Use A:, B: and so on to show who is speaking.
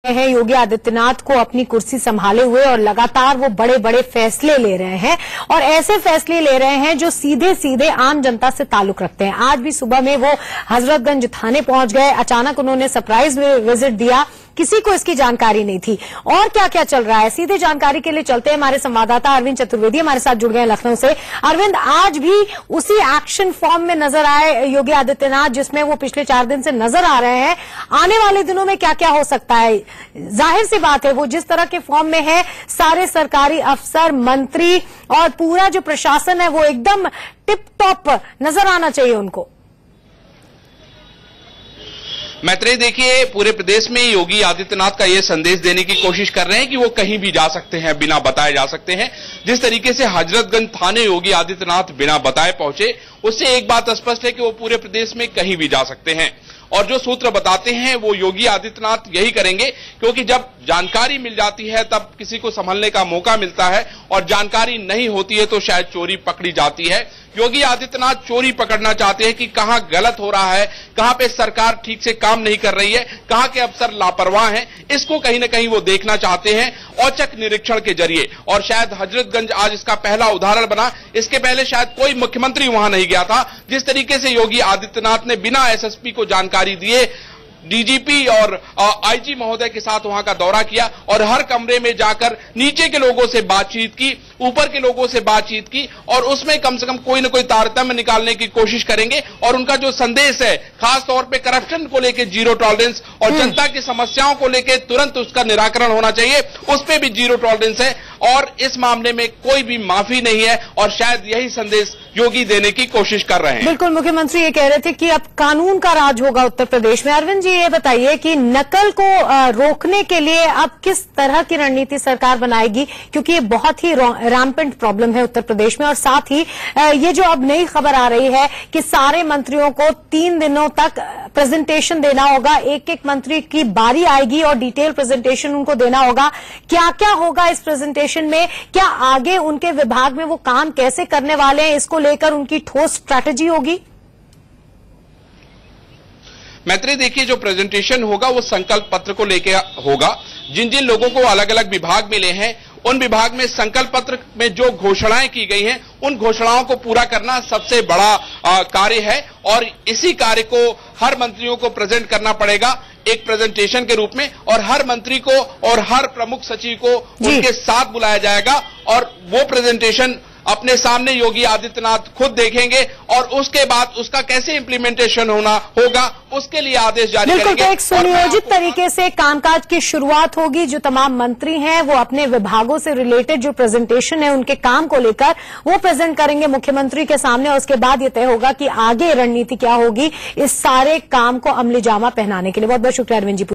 A: हैं योगी आदित्यनाथ को अपनी कुर्सी संभाले हुए और लगातार वो बड़े बड़े फैसले ले रहे हैं और ऐसे फैसले ले रहे हैं जो सीधे सीधे आम जनता से ताल्लुक रखते हैं। आज भी सुबह में वो हजरतगंज थाने पहुंच गए, अचानक उन्होंने सरप्राइज विजिट दिया, किसी को इसकी जानकारी नहीं थी। और क्या क्या चल रहा है, सीधे जानकारी के लिए चलते हैं। हमारे संवाददाता अरविंद चतुर्वेदी हमारे साथ जुड़ गए हैं लखनऊ से। अरविंद, आज भी उसी एक्शन फॉर्म में नजर आए योगी आदित्यनाथ जिसमें वो पिछले 4 दिन से नजर आ रहे हैं। आने वाले दिनों में क्या क्या हो सकता है? जाहिर सी बात है वो जिस तरह के फॉर्म में है, सारे सरकारी अफसर, मंत्री और पूरा जो प्रशासन है वो एकदम टिप टॉप नजर आना चाहिए उनको।
B: मैत्रेय, देखिए, पूरे प्रदेश में योगी आदित्यनाथ का ये संदेश देने की कोशिश कर रहे हैं कि वो कहीं भी जा सकते हैं, बिना बताए जा सकते हैं। जिस तरीके से हजरतगंज थाने योगी आदित्यनाथ बिना बताए पहुंचे, उससे एक बात स्पष्ट है कि वो पूरे प्रदेश में कहीं भी जा सकते हैं। और जो सूत्र बताते हैं वो योगी आदित्यनाथ यही करेंगे, क्योंकि जब जानकारी मिल जाती है तब किसी को संभलने का मौका मिलता है और जानकारी नहीं होती है तो शायद चोरी पकड़ी जाती है। योगी आदित्यनाथ चोरी पकड़ना चाहते हैं कि कहां गलत हो रहा है, कहां पे सरकार ठीक से काम नहीं कर रही है, कहां के अफसर लापरवाह हैं। इसको कहीं ना कहीं वो देखना चाहते हैं औचक निरीक्षण के जरिए। और शायद हजरतगंज आज इसका पहला उदाहरण बना। इसके पहले शायद कोई मुख्यमंत्री वहां नहीं गया था। जिस तरीके से योगी आदित्यनाथ ने बिना एसएसपी को जानकारी दिए डीजीपी और आईजी महोदय के साथ वहां का दौरा किया और हर कमरे में जाकर नीचे के लोगों से बातचीत की, ऊपर के लोगों से बातचीत की और उसमें कम से कम कोई न कोई तारतम्य निकालने की कोशिश करेंगे। और उनका जो संदेश है, खास तौर पे करप्शन को लेकर जीरो टॉलरेंस और जनता की समस्याओं को लेकर तुरंत उसका निराकरण होना चाहिए, उस पर भी जीरो टॉलरेंस है और इस मामले में कोई भी माफी नहीं है। और शायद यही संदेश योगी देने की कोशिश कर रहे हैं।
A: बिल्कुल, मुख्यमंत्री ये कह रहे थे कि अब कानून का राज होगा उत्तर प्रदेश में। अरविंद जी, ये बताइए कि नकल को रोकने के लिए अब किस तरह की रणनीति सरकार बनाएगी, क्योंकि ये बहुत ही रैम्पेंट प्रॉब्लम है उत्तर प्रदेश में। और साथ ही ये जो अब नई खबर आ रही है कि सारे मंत्रियों को 3 दिनों तक प्रेजेंटेशन देना होगा, एक एक मंत्री की बारी आएगी और डिटेल प्रेजेंटेशन उनको देना होगा। क्या क्या होगा इस प्रेजेंटेशन में? क्या आगे उनके विभाग में वो काम कैसे करने वाले हैं, इसको लेकर उनकी ठोस स्ट्रैटेजी होगी?
B: मैत्रेय, देखिए, जो प्रेजेंटेशन होगा वो संकल्प पत्र को लेकर होगा। जिन जिन लोगों को अलग अलग विभाग मिले हैं, उन विभाग में संकल्प पत्र में जो घोषणाएं की गई हैं, उन घोषणाओं को पूरा करना सबसे बड़ा कार्य है। और इसी कार्य को हर मंत्रियों को प्रेजेंट करना पड़ेगा एक प्रेजेंटेशन के रूप में। और हर मंत्री को और हर प्रमुख सचिव को उनके साथ बुलाया जाएगा और वो प्रेजेंटेशन अपने सामने योगी आदित्यनाथ खुद देखेंगे और उसके बाद उसका कैसे इंप्लीमेंटेशन होगा उसके लिए आदेश जारी करेंगे।
A: बिल्कुल, एक सुनियोजित तरीके से कामकाज की शुरुआत होगी। जो तमाम मंत्री हैं वो अपने विभागों से रिलेटेड जो प्रेजेंटेशन है उनके काम को लेकर वो प्रेजेंट करेंगे मुख्यमंत्री के सामने। और उसके बाद ये तय होगा कि आगे रणनीति क्या होगी इस सारे काम को अमली जामा पहनाने के लिए। बहुत बहुत शुक्रिया अरविंद जी।